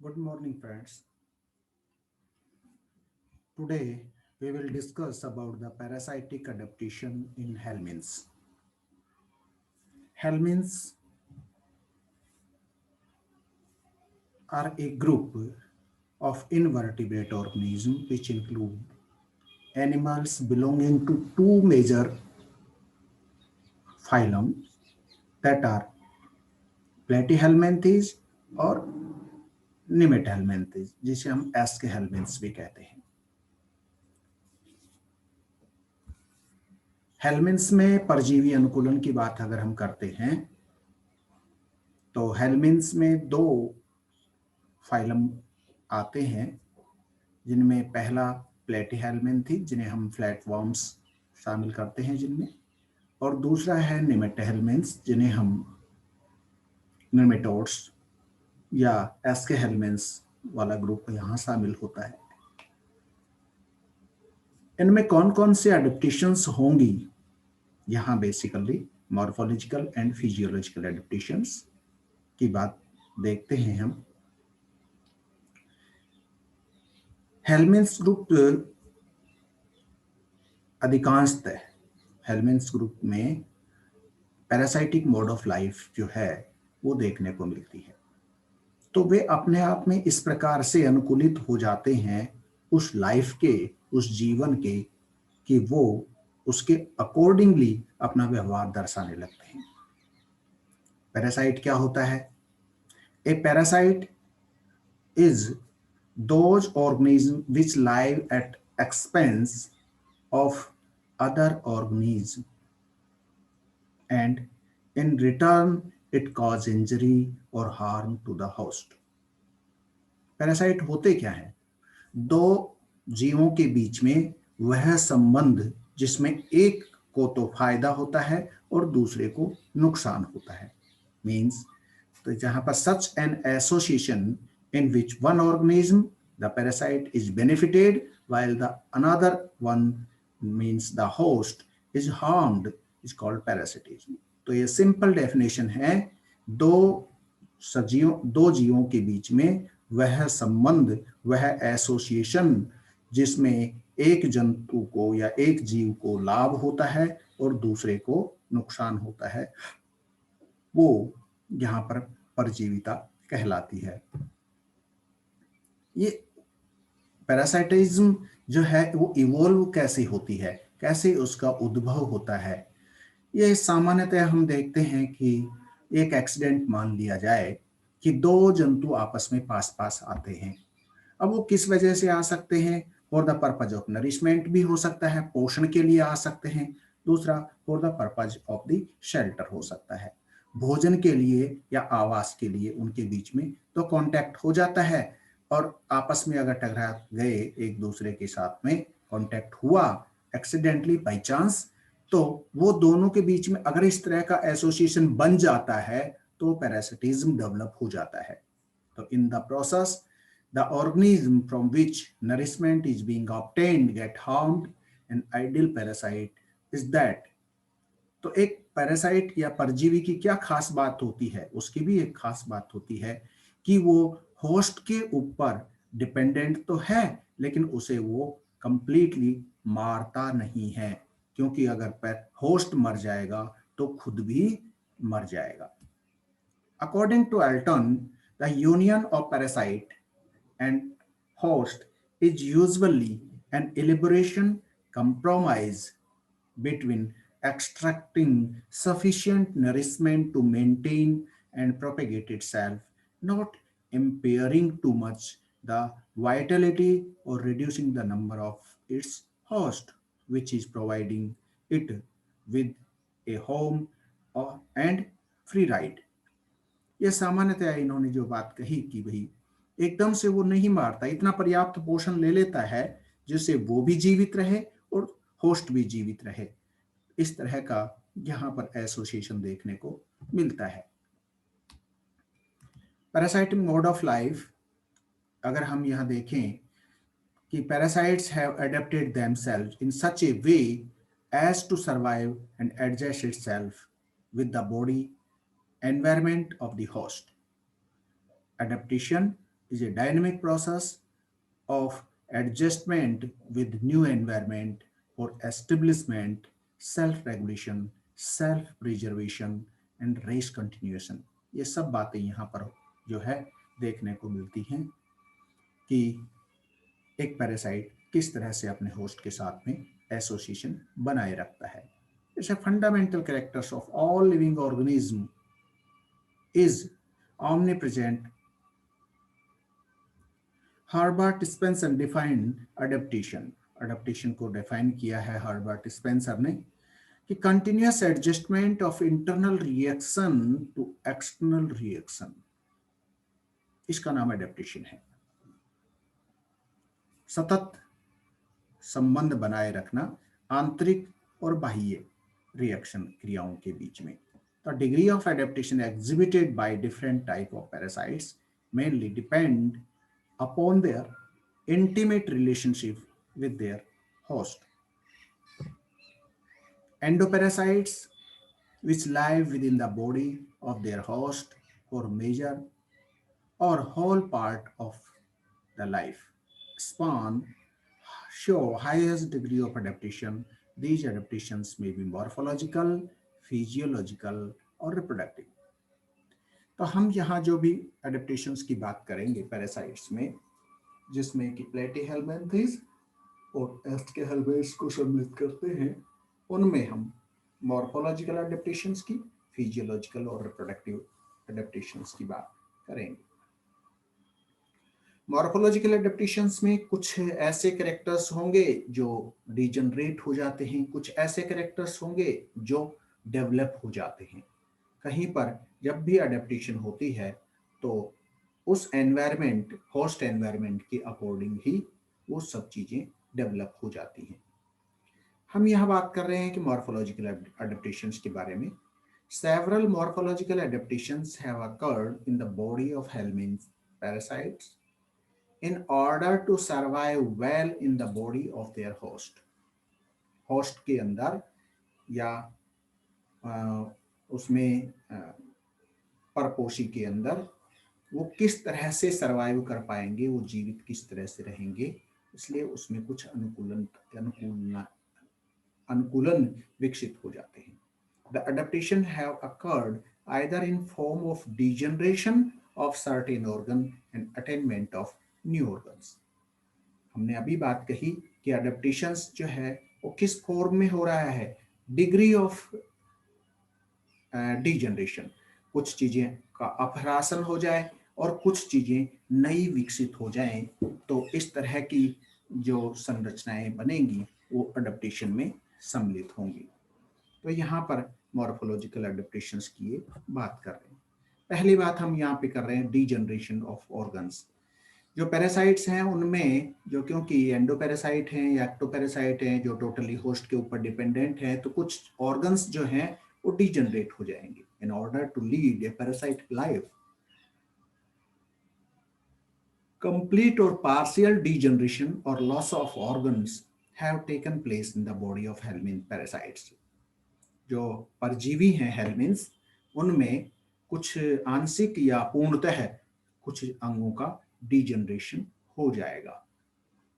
Good morning, friends. Today we will discuss about the parasitic adaptation in helminths. Helminths are a group of invertebrate organisms which include animals belonging to two major phylum that are platyhelminthes और निमेटहेलमिंथेस जिसे हम एस्केहेलमिंथ्स भी कहते हैं। हेलमिंथ्स में परजीवी अनुकूलन की बात अगर हम करते हैं तो हेलमिंथ्स में दो फाइलम आते हैं जिनमें पहला प्लेटीहेलमिंथी जिन्हें हम फ्लैटवर्म्स शामिल करते हैं जिनमें, और दूसरा है निमेटहेलमिंथ्स जिन्हें हम निमेटोड्स या एस्केहेलमिंथ्स वाला ग्रुप यहाँ शामिल होता है। इनमें कौन कौन से एडेप्टेशंस होंगी, यहाँ basically morphological and physiological adaptations की बात देखते हैं हम। हेलमिंथ्स ग्रुप अधिकांशतः हेलमिंथ्स ग्रुप में पैरासाइटिक मोड ऑफ लाइफ जो है वो देखने को मिलती है। तो वे अपने आप में इस प्रकार से अनुकूलित हो जाते हैं उस लाइफ के, उस जीवन के, कि वो उसके अकॉर्डिंगली अपना व्यवहार दर्शाने लगते हैं। पैरासाइट क्या होता है? ए parasite is those organisms which live at expense of other organisms and in return it cause injury or harm to the host. Parasite होते क्या हैं? दो जीवों के बीच में वह संबंध जिसमें एक को तो फायदा होता है और दूसरे को नुकसान होता है। मीन्स तो जहां पर such an association in which one organism, the parasite, is benefited while the another one, means the host, is harmed, is called parasitism. तो ये सिंपल डेफिनेशन है, दो जीवों के बीच में वह संबंध, वह एसोसिएशन जिसमें एक जंतु को या एक जीव को लाभ होता है और दूसरे को नुकसान होता है, वो यहाँ पर परजीविता कहलाती है। ये पैरासाइटिज्म जो है वो इवॉल्व कैसे होती है, कैसे उसका उद्भव होता है? ये सामान्यतः हम देखते हैं कि एक एक्सीडेंट मान लिया जाए कि दो जंतु आपस में पास पास आते हैं। अब वो किस वजह से आ सकते हैं? For the purpose of nourishment भी हो सकता है, पोषण के लिए आ सकते हैं। दूसरा for the purpose of the shelter हो सकता है, भोजन के लिए या आवास के लिए उनके बीच में तो कांटेक्ट हो जाता है। और आपस में अगर टकरा गए, एक दूसरे के साथ में कांटेक्ट हुआ एक्सीडेंटली बाय चांस, तो वो दोनों के बीच में अगर इस तरह का एसोसिएशन बन जाता है तो पैरासिटिज्म डेवलप हो जाता है। तो in the process the organism from which nourishment is being obtained get harmed. An ideal parasite is that. तो एक पैरासाइट या परजीवी की क्या खास बात होती है? उसकी भी एक खास बात होती है कि वो होस्ट के ऊपर डिपेंडेंट तो है लेकिन उसे वो कंप्लीटली मारता नहीं है, क्योंकि अगर होस्ट मर जाएगा तो खुद भी मर जाएगा। According to Elton, the union of parasite and host is usually an elaboration compromise between extracting sufficient nourishment to maintain and propagate itself, not impairing too much the vitality or reducing the number of its host, which is providing it with a home and free ride. यह सामान्यतः इन्होंने जो बात कही कि भाई एकदम से वो नहीं मारता, इतना पर्याप्त पोषण ले लेता है जिससे वो भी जीवित रहे और होस्ट भी जीवित रहे। इस तरह का यहाँ पर एसोसिएशन देखने को मिलता है। पैरासाइटिक मोड ऑफ लाइफ अगर हम यहाँ देखें कि parasites have adapted themselves in such a way as to survive and adjust itself with the body environment of the host. Adaptation is a dynamic process of adjustment with new environment for establishment, self-regulation, self-preservation and race continuation। ये सब बातें यहाँ पर जो है देखने को मिलती हैं कि एक पैरासाइट किस तरह से अपने होस्ट के साथ में एसोसिएशन बनाए रखता है। जैसे fundamental characters of all living organism is omnipresent। Herbert Spencer defined adaptation, adaptation को डिफाइन किया है हर्बर्ट स्पेंसर ने कि continuous adjustment of internal reaction to external reaction, इसका नाम एडेप्टेशन है। सतत संबंध बनाए रखना आंतरिक और बाह्य रिएक्शन क्रियाओं के बीच में। The degree of adaptation exhibited by different type of parasites mainly depend upon their intimate relationship with their host. Endoparasites, which live within the body of their host for major or whole part of the life span, show highest degree of adaptation. These adaptations may be morphological, physiological or reproductive। तो हम यहाँ जो भी adaptations की बात करेंगे parasites में, जिसमें कि प्लेटीहेल्मिन्थेस और एस्केहेल्मिन्थेस को सम्मिलित करते हैं, उनमें हम मॉर्फोलॉजिकल एडेप्टेशंस की, फिजियोलॉजिकल और रिप्रोडक्टिव एडेप्टेशंस की बात करेंगे। मॉर्फोलॉजिकल एडेप्टेशंस में कुछ ऐसे कैरेक्टर्स होंगे जो डिजनरेट हो जाते हैं, कुछ ऐसे कैरेक्टर्स होंगे जो डेवलप हो जाते हैं। कहीं पर जब भी अडेप्टेशन होती है तो उस एनवायरनमेंट, होस्ट एनवायरनमेंट के अकॉर्डिंग ही वो सब चीजें डेवलप हो जाती हैं। हम यहाँ बात कर रहे हैं कि मॉर्फोलॉजिकल अडेप्टेशंस के बारे में। Several morphological adaptations have occurred in the body of helminth parasites in order to survive well in the body of their host। Host के अंदर या उसमें परपोषी के अंदर वो किस तरह से सरवाइव कर पाएंगे, वो जीवित किस तरह से रहेंगे, इसलिए उसमें कुछ अनुकूलन विकसित हो जाते हैं। The adaptation have occurred either in form of degeneration of certain organ and attainment of new organs. हमने अभी बात कही कि अडेप्टेशंस जो है वो किस फॉर्म में हो रहा है, डिग्री ऑफ डिजनरेशन, कुछ चीजें का अपह्रासन हो जाए और कुछ चीजें नई विकसित हो जाएं, तो इस तरह की जो संरचनाएं बनेंगी वो अडेप्टेशन में सम्मिलित होंगी। तो यहाँ पर मॉर्फोलॉजिकल अडेप्टेशंस की बात कर रहे हैं। पहली बात हम यहाँ पे कर रहे हैं डिजनरेशन ऑफ ऑर्गन्स। जो पैरासाइट्स हैं उनमें जो, क्योंकि एंडोपैरासाइट हैं या एक्टोपैरासाइट हैं जो टोटली होस्ट के ऊपर डिपेंडेंट है, तो कुछ ऑर्गन्स जो हैं वो डिजनरेट हो जाएंगे। In order to lead a parasite life, complete और पार्शियल डिजनरेशन और loss of organs have taken place in the body of helminth parasites. जो परजीवी हैं हेलमिन्थ्स, उनमें कुछ आंशिक या पूर्णतः कुछ अंगों का degeneration हो जाएगा।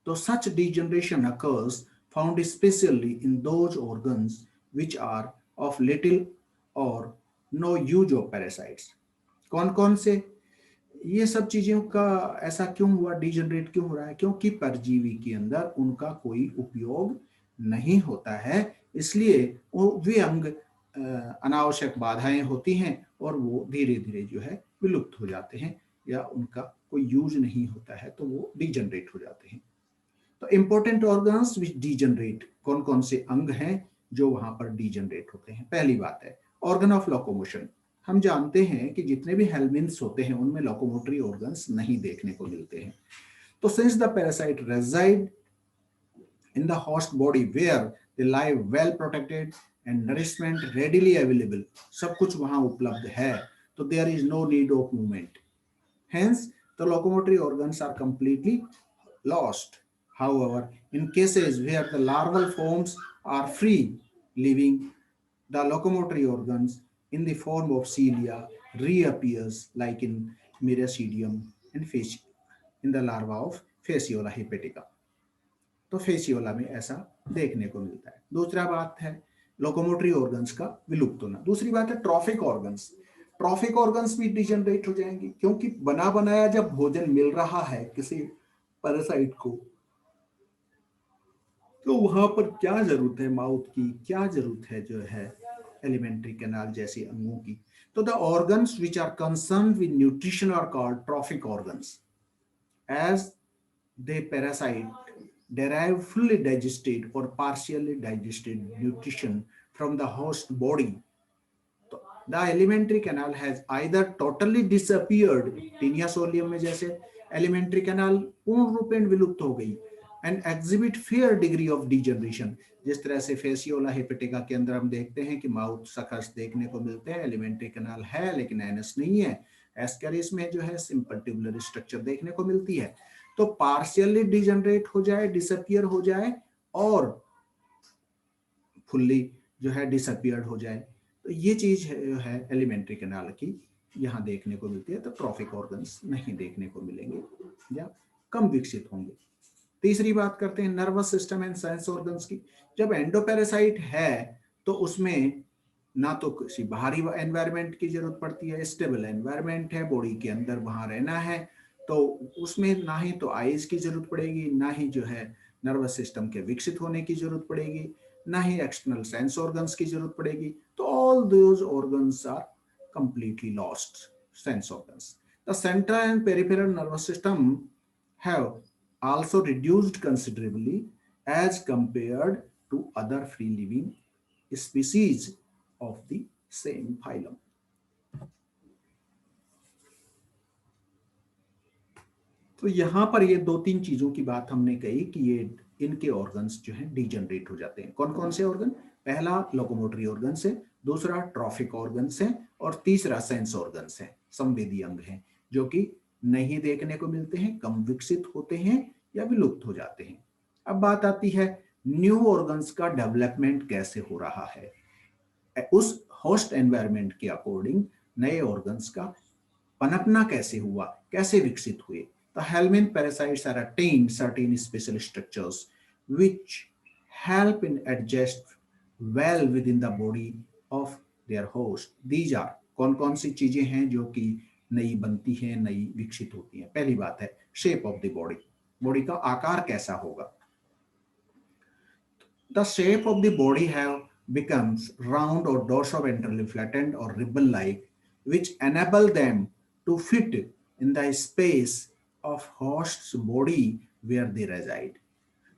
तो such degeneration occurs found especially in those organs which are of little or no use of parasites। कौन कौन से ये सब चीजों का ऐसा क्यों हुआ, डिजनरेट क्यों हो रहा है? क्योंकि परजीवी के अंदर उनका कोई उपयोग नहीं होता है, इसलिए वो वे अंग अनावश्यक बाधाएं होती हैं और वो धीरे धीरे जो है विलुप्त हो जाते हैं, या उनका कोई यूज नहीं होता है तो वो डिजनरेट हो जाते हैं। तो इंपॉर्टेंट ऑर्गन्स विच डिजनरेट, कौन कौन से अंग हैं जो वहां पर डिजनरेट होते हैं? पहली बात है ऑर्गन ऑफ लोकोमोशन। हम जानते हैं कि जितने भी हेलमिन्थ्स होते हैं उनमें लोकोमोटरी ऑर्गन्स नहीं देखने को मिलते हैं। तो since the parasite reside in the host body where they live well protected and nourishment readily available, सब कुछ वहां उपलब्ध है, तो there is no need of movement. Hence, the locomotory organs are completely lost. However, in cases where the larval forms are free, leaving the locomotory organs in the form of cilia reappears like in Miracidium and in the larva of Fasciola हिपेटिका। तो Fasciola में ऐसा देखने को मिलता है। दूसरा बात है लोकोमोटरी ऑर्गन्स का विलुप्त होना। दूसरी बात है ट्रॉफिक ऑर्गन्स। ट्रॉफिक ऑर्गन्स भी डिजनरेट हो जाएंगे, क्योंकि बना बनाया जब भोजन मिल रहा है किसी पैरासाइट को, तो वहां पर क्या जरूरत है माउथ की, क्या जरूरत है जो है एलिमेंट्री कैनाल जैसे अंगों की। तो the organs which are concern with nutrition are called trophic organs, as they parasite derive fully digested or partially digested nutrition from the host body. The alimentary canal has either totally disappeared, Taenia solium में जैसे alimentary canal पूर्ण रूपेण विलुप्त हो गई, and exhibit fair degree of degeneration. जिस तरह से फेसियोला हिपेटिका के अंदर हम देखते हैं कि माउथ सकस देखने को मिलते हैं, एलिमेंट्री कैनाल है लेकिन एनस नहीं है। एस्केरिस में जो है सिंपल ट्यूबुलर स्ट्रक्चर देखने को मिलती है। तो पार्शियली डिजनरेट हो जाए, डिसअपियर हो जाए, और फुल्ली जो है डिसअपियर्ड हो जाए, तो ये चीज है एलिमेंट्री कैनाल की यहाँ देखने को मिलती है। तो ट्रॉफिक ऑर्गन्स नहीं देखने को मिलेंगे या कम विकसित होंगे। तीसरी बात करते हैं nervous system and sense organs की। जब एंडोपैरासाइट है तो उसमें ना तो किसी बाहरी एनवायरनमेंट की जरूरत पड़ती है, स्टेबल एनवायरनमेंट है, बॉडी के अंदर वहां रहना है, तो उसमें ना ही तो आईज की जरूरत पड़ेगी, ना ही जो है नर्वस सिस्टम के विकसित होने की जरूरत पड़ेगी, ना ही एक्सटर्नल सेंस ऑर्गन्स की जरूरत पड़ेगी। तो all those organs are completely lost, sense organs. The central and peripheral nervous system have also reduced considerably as compared to other free living species of the same phylum. तो यहां पर ये दो तीन चीजों की बात हमने कही कि ये इनके ऑर्गन्स जो है डिजनरेट हो जाते हैं। कौन कौन से ऑर्गन? पहला लोकोमोटरी ऑर्गन है, दूसरा ट्रॉफिक ऑर्गन है, और तीसरा सेंस ऑर्गन है, संवेदी अंग है, जो कि नहीं देखने को मिलते हैं, कम विकसित होते हैं या विलुप्त हो जाते हैं। अब बात आती है न्यू ऑर्गन्स का डेवलपमेंट कैसे हो रहा है, उस होस्ट एनवायरनमेंट के अकॉर्डिंग नए ऑर्गन्स का पनपना कैसे हुआ, कैसे विकसित हुए। The helminth parasites are attained certain special structures which help in adjust well within the body of their host. These are कौन कौन सी चीजें हैं जो कि नई बनती हैं, नई विकसित होती हैं। पहली बात है shape of the body, body का आकार कैसा होगा। The shape of the body have becomes round or dorsoventrally flattened or ribbon-like, which enable them to fit in the space of host's body where they reside.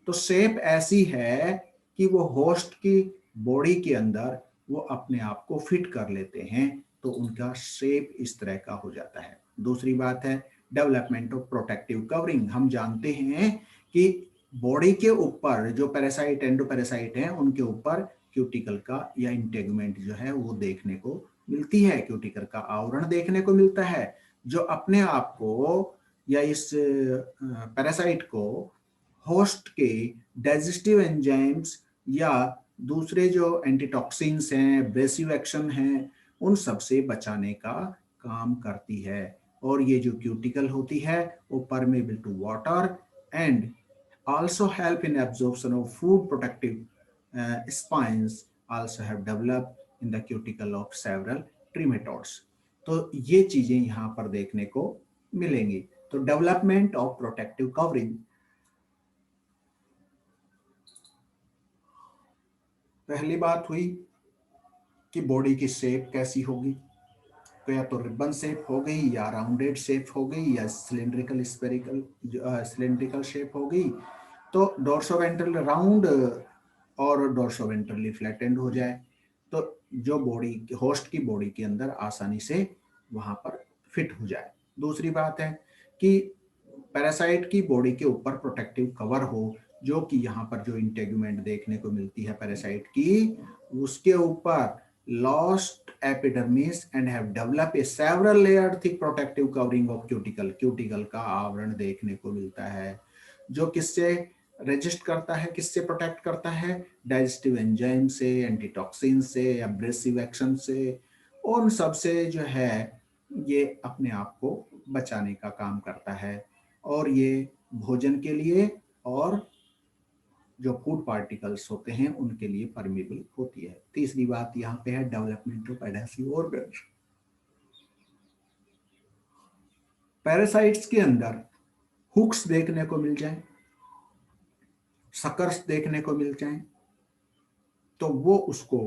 तो shape ऐसी है कि वो host की बॉडी के अंदर वो अपने आप को फिट कर लेते हैं, तो उनका शेप इस तरह का हो जाता है। दूसरी बात है डेवलपमेंट ऑफ प्रोटेक्टिव कवरिंग। हम जानते हैं कि बॉडी के ऊपर जो पैरासाइट एंडोपैरासाइट हैं उनके ऊपर क्यूटिकल का या इंटेगुमेंट जो है वो देखने को मिलती है, क्यूटिकल का आवरण देखने को मिलता है, जो अपने आप को या इस पैरासाइट को होस्ट के डाइजेस्टिव एंजाइम्स या दूसरे जो एंटीटॉक्सिन्स हैं, एब्रेसिव एक्शन हैं, उन सब से बचाने का काम करती है। और ये जो क्यूटिकल होती है वो permeable to water and also help in absorption of food. Protective spines also have developed in the cuticle of several trematodes. तो ये चीजें यहाँ पर देखने को मिलेंगी। तो डेवलपमेंट ऑफ प्रोटेक्टिव कवरिंग, पहली बात हुई कि बॉडी की शेप कैसी होगी, तो या तो रिबन शेप हो गई या राउंडेड शेप हो गई या सिलेंड्रिकल स्फेरिकल सिलेंड्रिकल शेप हो गई। तो डोर्सोवेंट्रल राउंड और डोर्सोवेंट्रली फ्लैटेंड हो जाए, तो जो बॉडी होस्ट की बॉडी के अंदर आसानी से वहां पर फिट हो जाए। दूसरी बात है कि पैरासाइट की बॉडी के ऊपर प्रोटेक्टिव कवर हो, जो कि यहाँ पर जो इंटेगुमेंट देखने को मिलती है पैरासाइट की, उसके ऊपर lost epidermis and have develop a several layer thick protective covering of cuticle. Cuticle का आवरण देखने को मिलता है, जो किससे रेजिस्ट करता है, किससे प्रोटेक्ट करता है, डाइजेस्टिव एंजाइम से, एंटीटॉक्सिन से, एब्रेसिव एक्शन से, उन सब से जो है ये अपने आप को बचाने का काम करता है। और ये भोजन के लिए और जो फूड पार्टिकल्स होते हैं उनके लिए परमेबल होती है। तीसरी बात यहाँ पे है development of adhesive organs. Parasites के अंदर हुक्स देखने को मिल जाए, सकर्स देखने को मिल जाए, तो वो उसको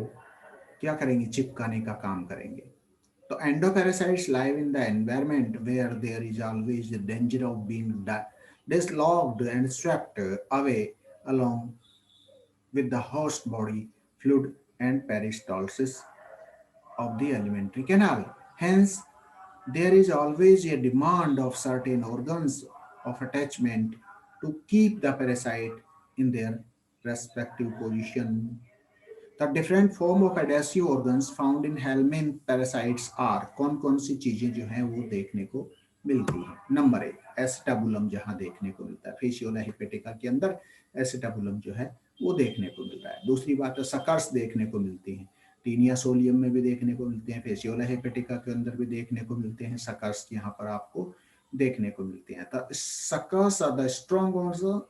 क्या करेंगे, चिपकाने का काम करेंगे। तो endoparasites live in the environment where there is always the danger of being dislodged and swept away along with the host body fluid and peristalsis of the alimentary canal. Hence, there is always a demand of certain organs of attachment to keep the parasite in their respective position. The different form of adhesive organs found in helminth parasites are कौन कौन सी चीजें जो हैं वो देखने को मिलती हैं। नंबर 1 एसिटाबुलम जहां देखने को मिलता है, फेशियोला हिपेटिका के अंदर एसिटाबुलम जो है वो देखने को मिल रहा है। दूसरी बात है सकर्स देखने को मिलती हैं, टीनिया सोलियम में भी देखने को मिलते हैं, फेशियोला हिपेटिका के अंदर भी देखने को मिलते हैं, सकर्स यहाँ पर आपको देखने को मिलते हैं। तो suckers are the strong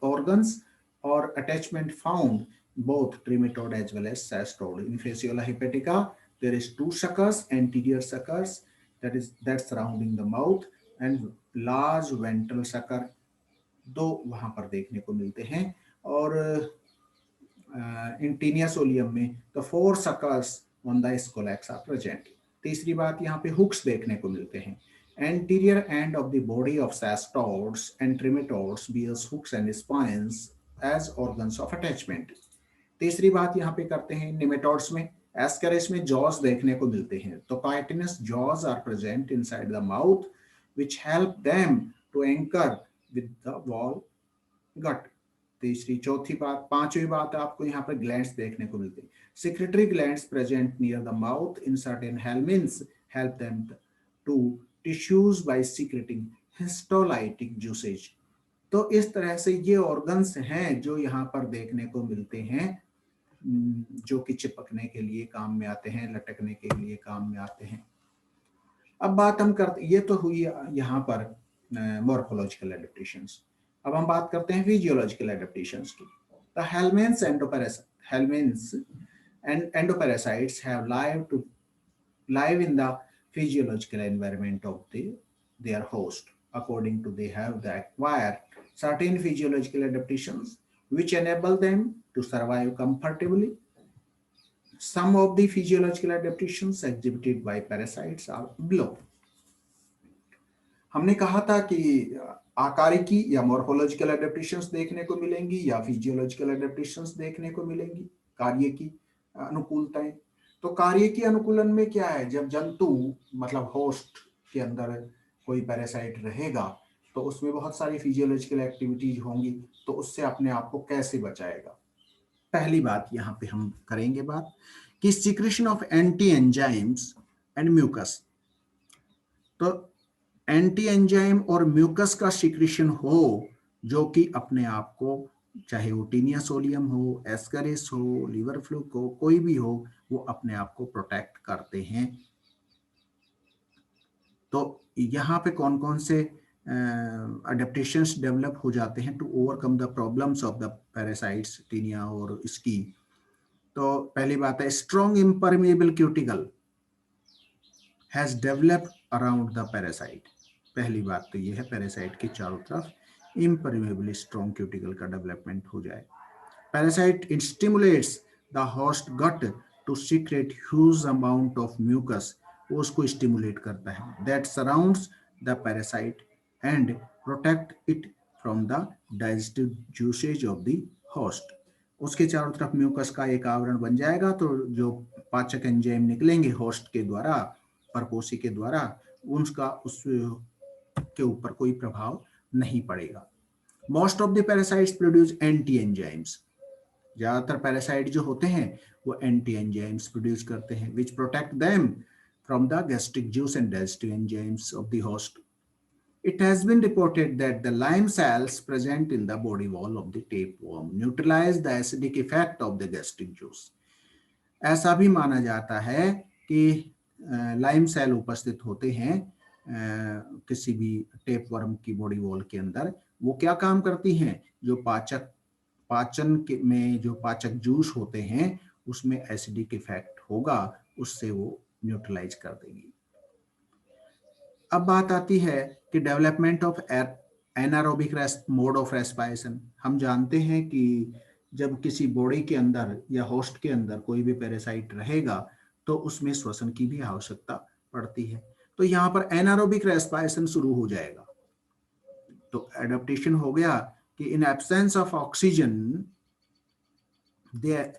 organs और attachment found both trematode as well as cestode. In Fasciola hepatica, there is two suckers, anterior suckers that's surrounding the mouth, and large ventral sucker दो वहां पर देखने को मिलते हैं। और इन टीनिया सोलियम में the four suckers on the scolex are present. तीसरी बात यहाँ पे हुक्स देखने को मिलते हैं। Anterior end of the body of cestodes and trematodes bears hooks and spines as organs of attachment. तीसरी बात यहाँ पे करते हैं निमेटोड्स में, एस्केरिस में जॉज देखने को मिलते हैं। तो chitinous jaws are present inside the mouth which help them to anchor with the wall gut. तीसरी चौथी बात, पांचवी बात आपको यहाँ पर ग्लैंड्स देखने को मिलते हैं। Secretory glands present near the mouth in certain helminths help them to tissues by secreting histolytic juices. तो इस तरह से ये ऑर्गन्स हैं जो यहाँ पर देखने को मिलते हैं, जो कि चिपकने के लिए काम में आते हैं, लटकने के लिए काम में आते हैं। अब बात हम करते, ये तो हुई यहाँ पर मॉर्फोलॉजिकल एडेप्टेशंस। अब हम बात करते हैं फिजियोलॉजिकल एडेप्टेशंस की। The helminths and endoparacites have live in the physiological environment of their host. According to they have the acquired certain physiological adaptations which enable them to survive comfortably. Some of the physiological adaptations exhibited by parasites are below. हमने कहा था कि आकारिकी या morphological adaptations देखने को मिलेंगी या physiological adaptations देखने को मिलेंगी, कार्य की अनुकूलताएं। तो कार्य की अनुकूलन में क्या है, जब जंतु मतलब होस्ट के अंदर कोई पैरासाइट रहेगा तो उसमें बहुत सारी फिजियोलॉजिकल एक्टिविटीज होंगी, तो उससे अपने आप को कैसे बचाएगा। पहली बात यहाँ पे हम करेंगे बात कि secretion of anti enzymes and mucus. तो एंटी एंजाइम और म्यूकस का सिक्रेशन हो जो कि अपने आप को, चाहे वो टीनिया सोलियम हो, एस्केरिस हो, लीवर फ्लूक हो, कोई भी हो, वो अपने आप को प्रोटेक्ट करते हैं। तो यहाँ पे कौन कौन से अडेप्टेशंस डेवलप हो जाते हैं to overcome the problems of the parasites, Taenia और इसकी। तो पहली बात है strong impermeable cuticle has developed around the parasite. पहली बात तो ये है पैरासाइट के चारों तरफ इम्परमेबल स्ट्रॉन्ग क्यूटिकल का डेवलपमेंट हो जाए। Parasite stimulates the host gut to secrete huge amount of mucus, वो उसको स्टिमुलेट करता है that surrounds the parasite and protect it from the digestive juices of the host. उसके चारों तरफ म्यूकस का एक आवरण बन जाएगा, तो जो पाचक एंजाइम निकलेंगे होस्ट के द्वारा, परपोषी के द्वारा, उनका उस के ऊपर कोई प्रभाव नहीं पड़ेगा। Most of the parasites produce anti enzymes. ज्यादातर पैरासाइट जो होते हैं वो एंटी एंजाइम्स प्रोड्यूस करते हैं विच protect them from the gastric juice and digestive enzymes of the host. It has been reported that the Lyme cells present in the body wall of the tapeworm neutralize the acidic effect of the gastric juice. ऐसा भी माना जाता है कि lime cell उपस्थित होते हैं किसी भी टेप वर्म की बॉडी वॉल के अंदर, वो क्या काम करती हैं, जो पाचन के में जो पाचक जूस होते हैं उसमें एसिडिक इफेक्ट होगा, उससे वो न्यूट्रलाइज कर देंगी। अब बात आती है कि development of anaerobic mode of respiration. हम जानते हैं कि जब किसी बॉडी के अंदर या होस्ट के अंदर कोई भी पैरासाइट रहेगा तो उसमें श्वसन की भी आवश्यकता पड़ती है। तो यहाँ पर एनारोबिक रेस्पिरेशन शुरू हो जाएगा। तो एडेप्टेशन हो गया कि in absence of oxygen they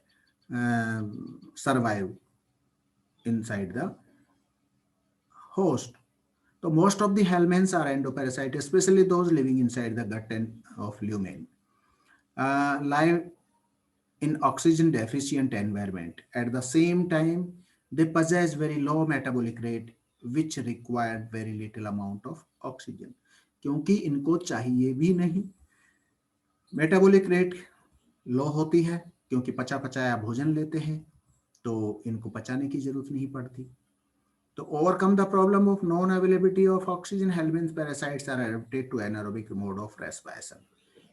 survive inside the host. So most of the helminths are endoparasites, especially those living inside the gut and of lumen. Live in oxygen deficient environment. At the same time, they possess very low metabolic rate, which required very little amount of oxygen. क्योंकि इनको चाहिए भी नहीं, metabolic rate लो होती है, क्योंकि पचा पचाया भोजन लेते हैं तो इनको पचाने की जरूरत नहीं पड़ती। To overcome the problem of non-availability of oxygen, helminth parasites are adapted to anaerobic mode of respiration,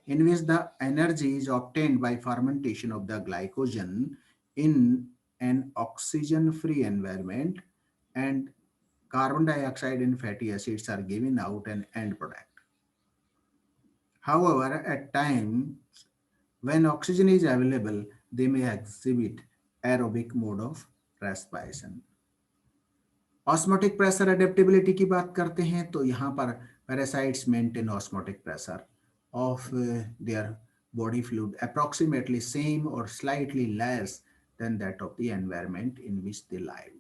in which the energy is obtained by fermentation of the glycogen in an oxygen-free environment, and carbon dioxide and fatty acids are given out an end product. However, at times when oxygen is available, they may exhibit aerobic mode of respiration. Osmotic pressure adaptability की बात करते हैं तो यहाँ पर parasites maintain osmotic pressure of their body fluid approximately same और slightly less than that of the environment in which they live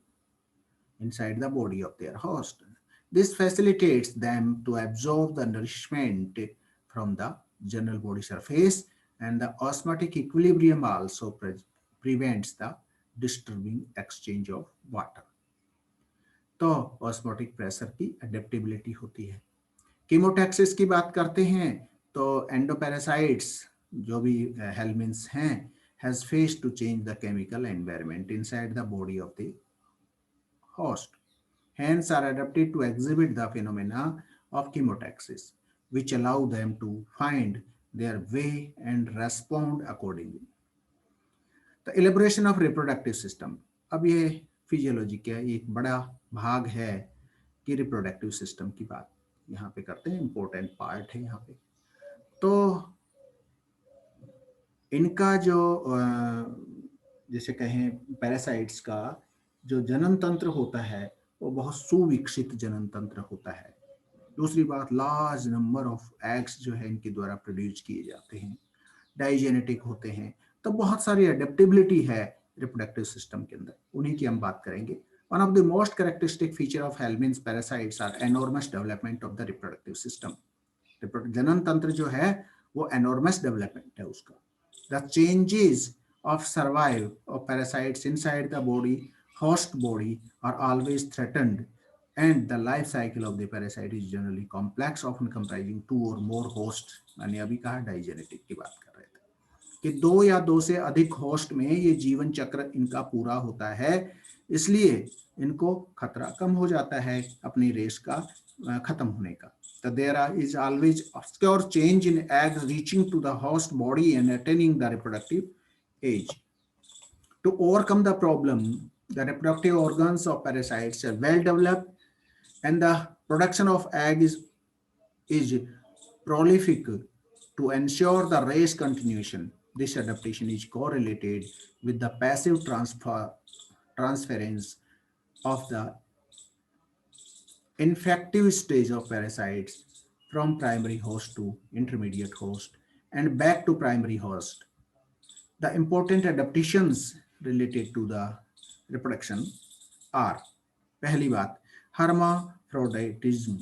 inside the body of their host. This facilitates them to absorb the nourishment from the general body surface, and the osmotic equilibrium also prevents the disturbing exchange of water. तो osmotic pressure की adaptability होती है। Chemotaxis की बात करते हैं तो endoparasites जो भी हेलमिन्थ्स हैं has faced to change the chemical environment inside the body of the host, hence are adapted to exhibit the phenomena of chemotaxis, which allow them to find their way and respond accordingly. The elaboration of reproductive system, अब ये physiology का एक बड़ा भाग है कि reproductive system की बात यहाँ पे करते हैं, इंपॉर्टेंट पार्ट है यहाँ पे। तो इनका जो जैसे कहें पैरासाइट्स का जो जनन तंत्र होता है वो बहुत सुविकसित जनन तंत्र होता है। दूसरी बात, लार्ज नंबर ऑफ एग्स जो है इनके द्वारा प्रोड्यूस किए जाते हैं, डाइजेनेटिक होते हैं, तो बहुत सारी एडेप्टेबिलिटी है रिप्रोडक्टिव सिस्टम के अंदर, उन्हीं की हम बात करेंगे। One of the most characteristic feature of helminth parasites are enormous development of the reproductive system. जनन तंत्र जो है वो enormous development है उसका। The changes of survival of parasites inside the body, host body, are always threatened, and the life cycle of the parasite is generally complex, often comprising 2 or more hosts. मैंने अभी कहा digenetic की बात कर रहे थे कि 2 या 2 से अधिक होस्ट में ये जीवन चक्र इनका पूरा होता है, इसलिए इनको खतरा कम हो जाता है अपनी रेस का खत्म होने का। So there is always obscure change in eggs reaching to the host body and attaining the reproductive age. To overcome the problem, the reproductive organs of parasites are well developed, and the production of egg is prolific to ensure the race continuation. This adaptation is correlated with the passive transference of the infective stage of parasites from primary host to intermediate host and back to primary host. The important adaptations related to the reproduction are, पहली बात, hermaphroditism.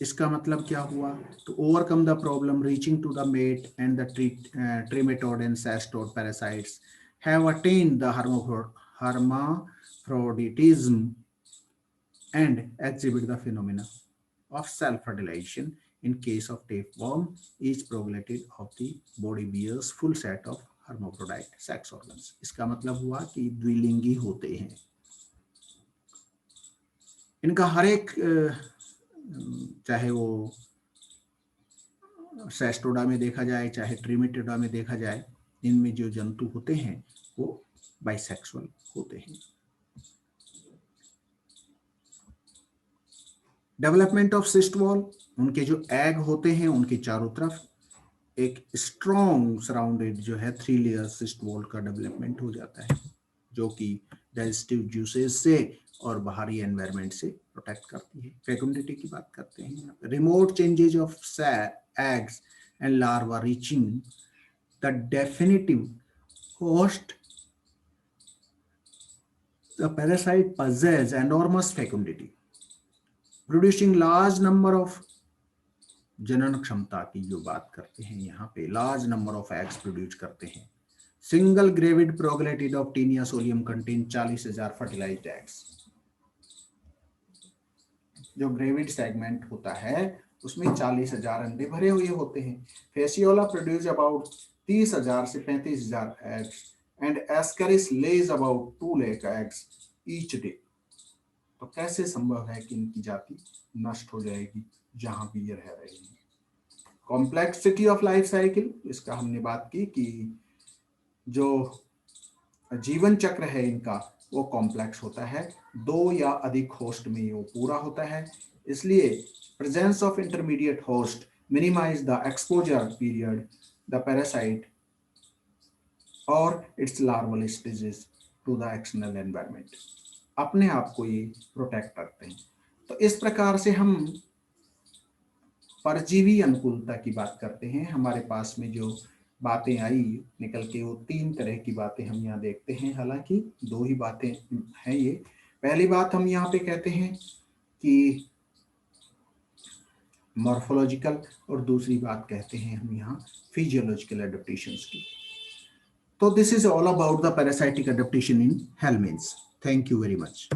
इसका मतलब क्या हुआ? To overcome the problem, reaching to the mate and the trematode and cestode parasites have attained the hermaphroditism and exhibit the phenomena of self-fertilization. In case of tapeworm, each proglottid of the body bears full set of hermaphrodite sex organs. इसका मतलब हुआ कि द्विलिंगी होते हैं। इनका हर एक चाहे वो सेस्टोडा में देखा जाए चाहे ट्रिमेटोडा में देखा जाए, इनमें जो जंतु होते हैं वो बाइसेक्सुअल होते हैं। डेवलपमेंट ऑफ सिस्ट वॉल, उनके जो एग होते हैं उनके चारों तरफ एक स्ट्रॉन्ग सराउंडेड जो है 3 लेयर सिस्ट वॉल का डेवलपमेंट हो जाता है, जो कि डाइजेस्टिव जूसेस से और बाहरी एनवायरनमेंट से प्रोटेक्ट करती है। फेकुंडिटी की बात करते हैं, remote changes of eggs and larva reaching the definitive host, the parasite possess enormous fecundity, producing large number of, जनन क्षमता की जो बात करते हैं यहाँ पे, large number of eggs produce करते हैं। Single gravid proglottid of Taenia solium contain 40,000 fertilized eggs. जो ग्रेविड सेगमेंट होता है उसमें 40,000 अंडे भरे हुए होते हैं। फेसियोला प्रोड्यूस अबाउट 30,000 से 35,000 eggs and Ascaris lays about 2 lakh eggs each day. तो कैसे संभव है कि इनकी जाति नष्ट हो जाएगी जहां भी ये रह रही है। कॉम्प्लेक्सिटी ऑफ लाइफ साइकिल, इसका हमने बात की कि जो जीवन चक्र है इनका वो कॉम्प्लेक्स होता है, 2 या अधिक होस्ट में वो पूरा होता है। इसलिए presence of intermediate host minimize the exposure period the parasite और its larval stages to the external environment. अपने आप को ये प्रोटेक्ट करते हैं। तो इस प्रकार से हम परजीवी अनुकूलता की बात करते हैं। हमारे पास में जो बातें आई निकल के वो 3 तरह की बातें हम यहाँ देखते हैं, हालांकि 2 ही बातें हैं ये। पहली बात हम यहाँ पे कहते हैं कि मॉर्फोलॉजिकल, और दूसरी बात कहते हैं हम यहाँ फिजियोलॉजिकल एडेप्टेशंस की। तो this is all about the parasitic adaptation in helminths. Thank you very much.